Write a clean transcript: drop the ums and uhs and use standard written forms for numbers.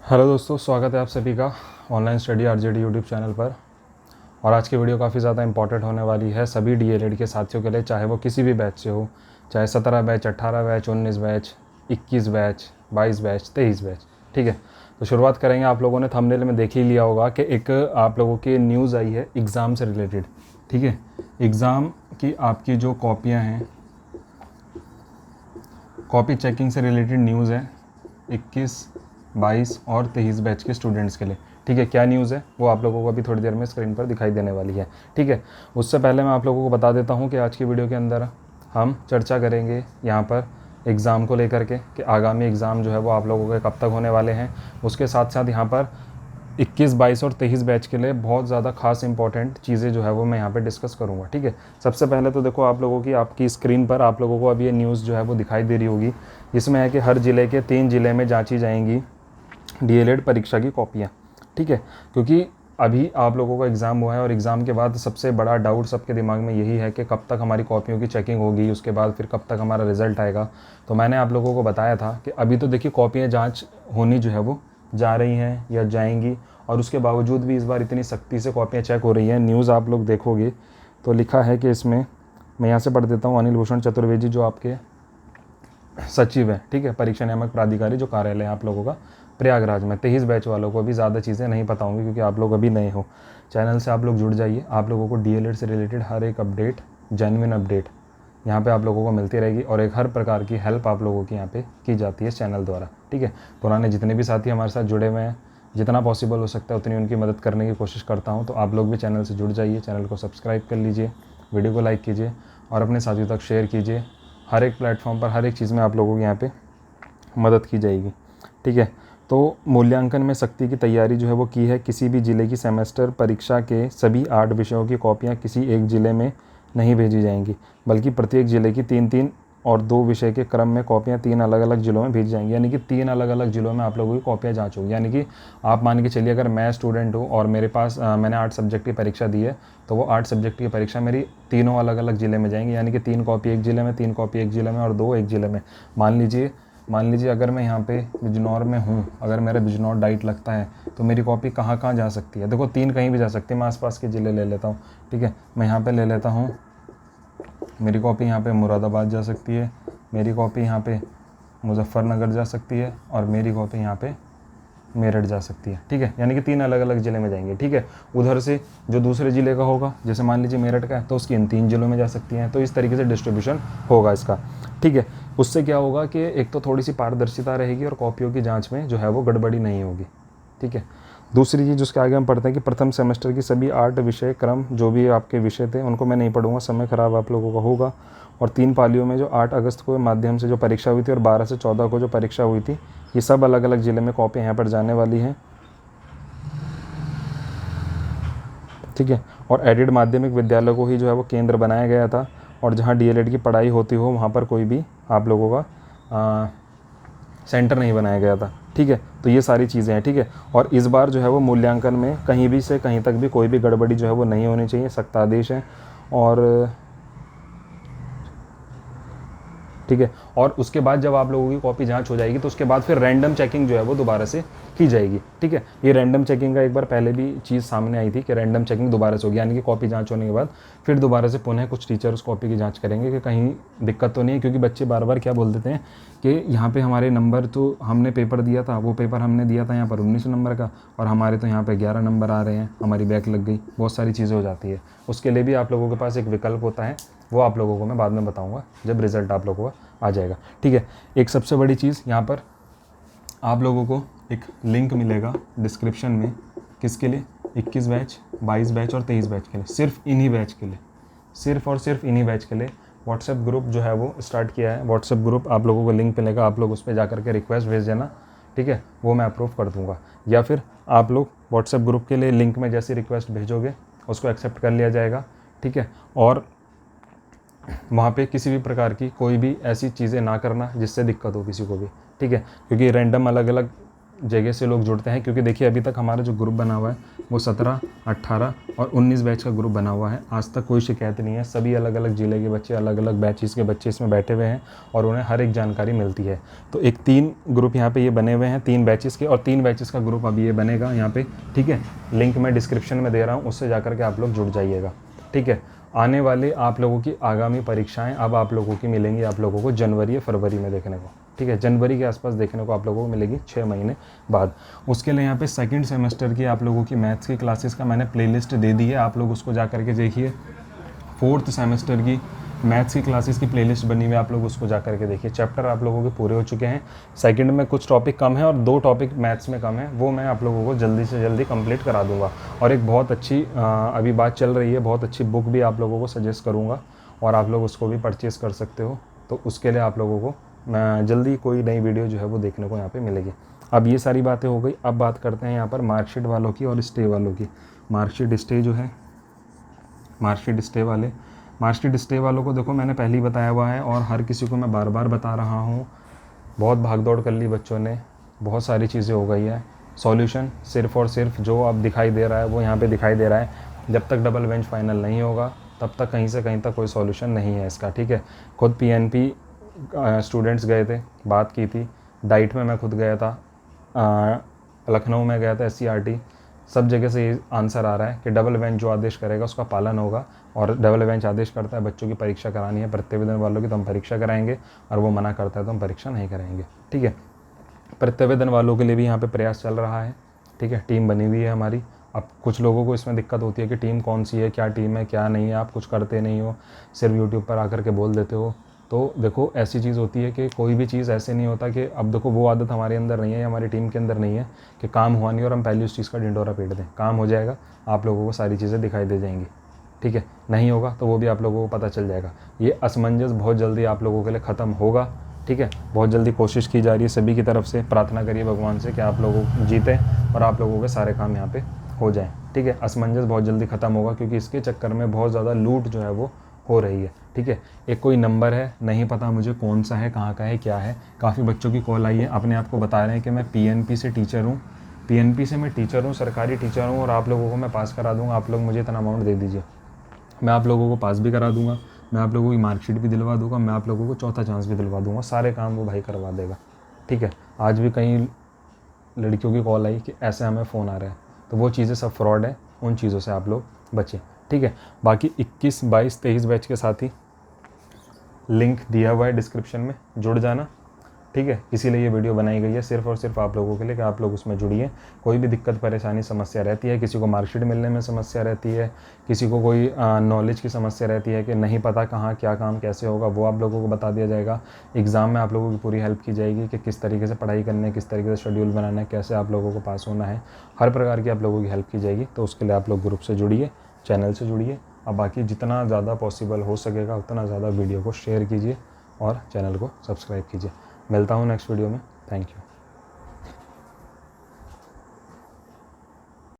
Hello दोस्तों, स्वागत है आप सभी का online study RJD YouTube channel पर। और आज की वीडियो काफ़ी ज़्यादा इंपॉर्टेंट होने वाली है सभी डीएलएड के साथियों के लिए, चाहे वो किसी भी बैच से हो, चाहे 17 batch, 18 batch, 19 batch, 21 batch, 22 batch, 23 batch. ठीक है, तो शुरुआत करेंगे। आप लोगों ने थंबनेल में देख ही लिया होगा कि एक आप लोगों की न्यूज़ आई है एग्ज़ाम से रिलेटेड। ठीक है, एग्ज़ाम की आपकी जो कॉपियाँ हैं, कॉपी चेकिंग से रिलेटेड न्यूज़ है 21, 22 और 23 बैच के स्टूडेंट्स के लिए। ठीक है, क्या न्यूज़ है वो आप लोगों को अभी थोड़ी देर में स्क्रीन पर दिखाई देने वाली है। ठीक है, उससे पहले मैं आप लोगों को बता देता हूँ कि आज की वीडियो के अंदर हम चर्चा करेंगे यहाँ पर एग्ज़ाम को लेकर के कि आगामी एग्ज़ाम जो है वो आप लोगों के कब तक होने वाले हैं। उसके साथ साथ यहाँ पर 21, 22 और 23 बैच के लिए बहुत ज़्यादा खास इंपॉर्टेंट चीज़ें जो है वो मैं यहाँ पे डिस्कस करूँगा। ठीक है, सबसे पहले तो देखो आप लोगों की आपकी स्क्रीन पर आप लोगों को अब ये न्यूज़ जो है वो दिखाई दे रही होगी। इसमें है कि हर ज़िले के 3 ज़िले में जांची जाएंगी डीएलएड परीक्षा की कॉपियाँ। ठीक है, क्योंकि अभी आप लोगों का एग्ज़ाम हुआ है और एग्ज़ाम के बाद सबसे बड़ा डाउट सबके दिमाग में यही है कि कब तक हमारी कॉपियों की चेकिंग होगी, उसके बाद फिर कब तक हमारा रिज़ल्ट आएगा। तो मैंने आप लोगों को बताया था कि अभी तो देखिए कॉपियाँ जांच होनी जो है वो जा रही हैं या जाएंगी, और उसके बावजूद भी इस बार इतनी सख्ती से कॉपियाँ चेक हो रही हैं। न्यूज़ आप लोग देखोगे तो लिखा है कि इसमें, मैं यहाँ से पढ़ देता हूँ, अनिल भूषण चतुर्वेदी जो आपके सचिव है, ठीक है, परीक्षा नियामक प्राधिकारी जो कार्यालय है आप लोगों का प्रयागराज में। 23 बैच वालों को अभी ज़्यादा चीज़ें नहीं पता होंगी क्योंकि आप लोग अभी नए हो। चैनल से आप लोग जुड़ जाइए, आप लोगों को डीएलएड से रिलेटेड हर एक अपडेट, जेन्युइन अपडेट यहाँ पे आप लोगों को मिलती रहेगी और एक हर प्रकार की हेल्प आप लोगों की यहाँ पे की जाती है चैनल द्वारा। ठीक है, पुराने जितने भी साथी हमारे साथ जुड़े हुए हैं, जितना पॉसिबल हो सकता है उतनी उनकी मदद करने की कोशिश करता हूँ। तो आप लोग भी चैनल से जुड़ जाइए, चैनल को सब्सक्राइब कर लीजिए, वीडियो को लाइक कीजिए और अपने साथियों तक शेयर कीजिए। हर एक प्लेटफॉर्म पर हर एक चीज़ में आप लोगों की यहाँ पे मदद की जाएगी। ठीक है, तो मूल्यांकन में सख्ती की तैयारी जो है वो की है। किसी भी ज़िले की सेमेस्टर परीक्षा के सभी 8 विषयों की कॉपियाँ किसी एक ज़िले में नहीं भेजी जाएंगी, बल्कि प्रत्येक ज़िले की 3-3 और 2 विषय के क्रम में कॉपियाँ 3 अलग अलग ज़िलों में भेजी जाएंगी। यानी कि 3 अलग अलग ज़िलों में आप लोगों की कॉपियाँ जांच होगी। यानी कि आप मान के चलिए, अगर मैं स्टूडेंट हूँ और मेरे पास मैंने 8 सब्जेक्ट की परीक्षा दी है, तो वो 8 सब्जेक्ट की परीक्षा मेरी तीनों अलग अलग ज़िले में जाएंगी। यानी कि 3 कॉपी एक ज़िले में, 3 कॉपी एक ज़िले में और 2 एक ज़िले में। मान लीजिए अगर मैं यहाँ पे बिजनौर में हूँ, अगर मेरा बिजनौर डाइट लगता है तो मेरी कॉपी कहाँ कहाँ जा सकती है? देखो 3 कहीं भी जा सकती है। मैं आसपास के ज़िले ले लेता हूँ। ठीक है, मैं यहाँ पे ले लेता हूँ, मेरी कॉपी यहाँ पे मुरादाबाद जा सकती है, मेरी कॉपी यहाँ पे मुजफ्फरनगर जा सकती है और मेरी कॉपी यहाँ पे मेरठ जा सकती है। ठीक है, यानी कि 3 अलग अलग ज़िले में जाएंगे। ठीक है, उधर से जो दूसरे ज़िले का होगा, जैसे मान लीजिए मेरठ का है, तो उसकी इन 3 ज़िलों में जा सकती हैं। तो इस तरीके से डिस्ट्रीब्यूशन होगा इसका। ठीक है, उससे क्या होगा कि एक तो थोड़ी सी पारदर्शिता रहेगी और कॉपियों की जाँच में जो है वो गड़बड़ी नहीं होगी। ठीक है, दूसरी चीज़ उसके आगे हम पढ़ते हैं कि प्रथम सेमेस्टर की सभी 8 विषय क्रम जो भी आपके विषय थे उनको मैं नहीं पढ़ूंगा, समय ख़राब आप लोगों का होगा। और 3 पालियों में जो 8 अगस्त को माध्यम से जो परीक्षा हुई थी और 12 से 14 को जो परीक्षा हुई थी, ये सब अलग अलग ज़िले में कॉपियाँ यहाँ पर जाने वाली हैं। ठीक है, और एडेड माध्यमिक विद्यालय को ही जो है वो केंद्र बनाया गया था, और जहाँ डीएलएड की पढ़ाई होती हो वहाँ पर कोई भी आप लोगों का सेंटर नहीं बनाया गया था। ठीक है, तो ये सारी चीज़ें हैं। ठीक है, और इस बार जो है वो मूल्यांकन में कहीं भी से कहीं तक भी कोई भी गड़बड़ी जो है वो नहीं होनी चाहिए, सख्त आदेश है। और ठीक है, और उसके बाद जब आप लोगों की कॉपी जांच हो जाएगी तो उसके बाद फिर रैंडम चेकिंग जो है वो दोबारा से की जाएगी। ठीक है, ये रैंडम चेकिंग का एक बार पहले भी चीज़ सामने आई थी कि रैंडम चेकिंग दोबारा से होगी। यानी कि कॉपी जांच होने के बाद फिर दोबारा से पुनः कुछ टीचर उस कॉपी की जांच करेंगे कि कहीं दिक्कत तो नहीं है, क्योंकि बच्चे बार बार क्या बोल देते हैं कि यहाँ पे हमारे नंबर, तो हमने पेपर दिया था, वो पेपर हमने दिया था यहाँ पर 19 नंबर का और हमारे तो यहाँ पे 11 नंबर आ रहे हैं, हमारी बैक लग गई। बहुत सारी चीज़ें हो जाती है। उसके लिए भी आप लोगों के पास एक विकल्प होता है, वो आप लोगों को मैं बाद में बताऊँगा जब रिज़ल्ट आप लोगों का आ जाएगा। ठीक है, एक सबसे बड़ी चीज़ यहाँ पर आप लोगों को एक लिंक मिलेगा डिस्क्रिप्शन में, किसके लिए? 21 बैच, 22 बैच और 23 बैच के लिए, सिर्फ इन्हीं बैच के लिए, सिर्फ और सिर्फ इन्हीं बैच के लिए व्हाट्सएप ग्रुप जो है वो स्टार्ट किया है। व्हाट्सएप ग्रुप आप लोगों को लिंक मिलेगा, आप लोग उस पर जा करके रिक्वेस्ट भेज देना। ठीक है, वो मैं अप्रूव कर दूँगा, या फिर आप लोग व्हाट्सएप ग्रुप के लिए लिंक में जैसी रिक्वेस्ट भेजोगे उसको एक्सेप्ट कर लिया जाएगा। ठीक है, और वहाँ पे किसी भी प्रकार की कोई भी ऐसी चीज़ें ना करना जिससे दिक्कत हो किसी को भी। ठीक है, क्योंकि रैंडम अलग अलग जगह से लोग जुड़ते हैं, क्योंकि देखिए अभी तक हमारा जो ग्रुप बना हुआ है वो 17, 18 और 19 बैच का ग्रुप बना हुआ है। आज तक कोई शिकायत नहीं है। सभी अलग अलग ज़िले के बच्चे, अलग अलग बैचेस के बच्चे इसमें बैठे हुए हैं और उन्हें हर एक जानकारी मिलती है। तो एक 3 ग्रुप यहाँ पे ये बने हुए हैं 3 बैचेस के, और 3 बैचेस का ग्रुप अभी ये बनेगा यहाँ पे, ठीक है। लिंक मैं डिस्क्रिप्शन में दे रहा हूँ, उससे जा के आप लोग जुड़ जाइएगा, ठीक है। आने वाले आप लोगों की आगामी परीक्षाएं अब आप लोगों की मिलेंगी आप लोगों को जनवरी या फरवरी में देखने को, ठीक है। जनवरी के आसपास देखने को आप लोगों को मिलेगी 6 महीने बाद। उसके लिए यहाँ पे सेकंड सेमेस्टर की आप लोगों की मैथ्स की क्लासेस का मैंने प्लेलिस्ट दे दी है, आप लोग उसको जा करके देखिए। 4th सेमेस्टर की मैथ्स की क्लासेस की प्लेलिस्ट बनी हुई है, आप लोग उसको जा करके देखिए। चैप्टर आप लोगों के पूरे हो चुके हैं। सेकंड में कुछ टॉपिक कम है और 2 टॉपिक मैथ्स में कम है, वो मैं आप लोगों को जल्दी से जल्दी कंप्लीट करा दूंगा। और एक बहुत अच्छी अभी बात चल रही है, बहुत अच्छी बुक भी आप लोगों को सजेस्ट करूँगा और आप लोग उसको भी परचेज़ कर सकते हो। तो उसके लिए आप लोगों को मैं जल्दी कोई नई वीडियो जो है वो देखने को यहाँ पे मिलेगी। अब ये सारी बातें हो गई, अब बात करते हैं यहाँ पर मार्कशीट वालों की और स्टे वालों की। मार्कशीट स्टे जो है, मार्कशीट स्टे वालों को देखो मैंने पहले ही बताया हुआ है और हर किसी को मैं बार बार बता रहा हूँ। बहुत भागदौड़ कर ली बच्चों ने, बहुत सारी चीज़ें हो गई है। सॉल्यूशन सिर्फ़ और सिर्फ जो अब दिखाई दे रहा है वो यहाँ पे दिखाई दे रहा है। जब तक डबल बेंच फाइनल नहीं होगा तब तक कहीं से कहीं तक कोई सॉल्यूशन नहीं है इसका, ठीक है। खुद पीएनपी स्टूडेंट्स गए थे, बात की थी। डाइट में मैं खुद गया था, लखनऊ में गया था, SCRT, सब जगह से ये आंसर आ रहा है कि डबल बेंच जो आदेश करेगा उसका पालन होगा। और डबल बेंच आदेश करता है बच्चों की परीक्षा करानी है प्रत्यवेदन वालों की तो हम परीक्षा कराएंगे, और वो मना करता है तो हम परीक्षा नहीं कराएंगे, ठीक है। प्रत्यवेदन वालों के लिए भी यहाँ पे प्रयास चल रहा है, ठीक है। टीम बनी हुई है हमारी। अब कुछ लोगों को इसमें दिक्कत होती है कि टीम कौन सी है, क्या टीम है क्या नहीं है, आप कुछ करते नहीं हो, सिर्फ यूट्यूब पर आकर के बोल देते हो। तो देखो ऐसी चीज़ होती है कि कोई भी चीज़ ऐसे नहीं होता कि अब देखो वो आदत हमारे अंदर नहीं है, हमारी टीम के अंदर नहीं है कि काम हुआ नहीं और हम पहले उस चीज़ का ढिंढोरा पीट दें। काम हो जाएगा, आप लोगों को सारी चीज़ें दिखाई दे जाएंगी, ठीक है। नहीं होगा तो वो भी आप लोगों को पता चल जाएगा। ये असमंजस बहुत जल्दी आप लोगों के लिए ख़त्म होगा, ठीक है। बहुत जल्दी कोशिश की जा रही है सभी की तरफ से। प्रार्थना करिए भगवान से कि आप लोगों जीते और आप लोगों के सारे काम यहाँ पे हो जाएं, ठीक है। असमंजस बहुत जल्दी ख़त्म होगा क्योंकि इसके चक्कर में बहुत ज़्यादा लूट जो है वो हो रही है, ठीक है। एक कोई नंबर है, नहीं पता मुझे कौन सा है, कहाँ का है, क्या है। काफ़ी बच्चों की कॉल आई है, अपने आप को बता रहे हैं कि मैं PNP से टीचर हूँ, PNP से मैं टीचर हूँ, सरकारी टीचर हूँ और आप लोगों को मैं पास करा दूँगा, आप लोग मुझे इतना अमाउंट दे दीजिए, मैं आप लोगों को पास भी करा दूँगा, मैं आप लोगों की मार्कशीट भी दिलवा दूँगा, मैं आप लोगों को चौथा चांस भी दिलवा दूँगा। सारे काम वो भाई करवा देगा, ठीक है। आज भी कई लड़कियों की कॉल आई कि ऐसे हमें फ़ोन आ रहा है, तो वो चीज़ें सब फ्रॉड है, उन चीज़ों से आप लोग बचें, ठीक है। बाकी 21, 22, 23 बैच के साथ ही लिंक दिया हुआ है डिस्क्रिप्शन में, जुड़ जाना, ठीक है। इसीलिए ये वीडियो बनाई गई है सिर्फ़ और सिर्फ आप लोगों के लिए कि आप लोग उसमें जुड़िए। कोई भी दिक्कत परेशानी समस्या रहती है, किसी को मार्कशीट मिलने में समस्या रहती है, किसी को कोई नॉलेज की समस्या रहती है कि नहीं पता कहाँ क्या काम कैसे होगा, वो आप लोगों को बता दिया जाएगा। एग्ज़ाम में आप लोगों की पूरी हेल्प की जाएगी कि किस तरीके से पढ़ाई करनी है, किस तरीके से शेड्यूल बनाना है, कैसे आप लोगों को पास होना है, हर प्रकार की आप लोगों की हेल्प की जाएगी। तो उसके लिए आप लोग ग्रुप से जुड़िए, चैनल से जुड़िए। अब बाकी जितना ज़्यादा पॉसिबल हो सकेगा उतना ज़्यादा वीडियो को शेयर कीजिए और चैनल को सब्सक्राइब कीजिए। मिलता हूँ नेक्स्ट वीडियो में। Thank you.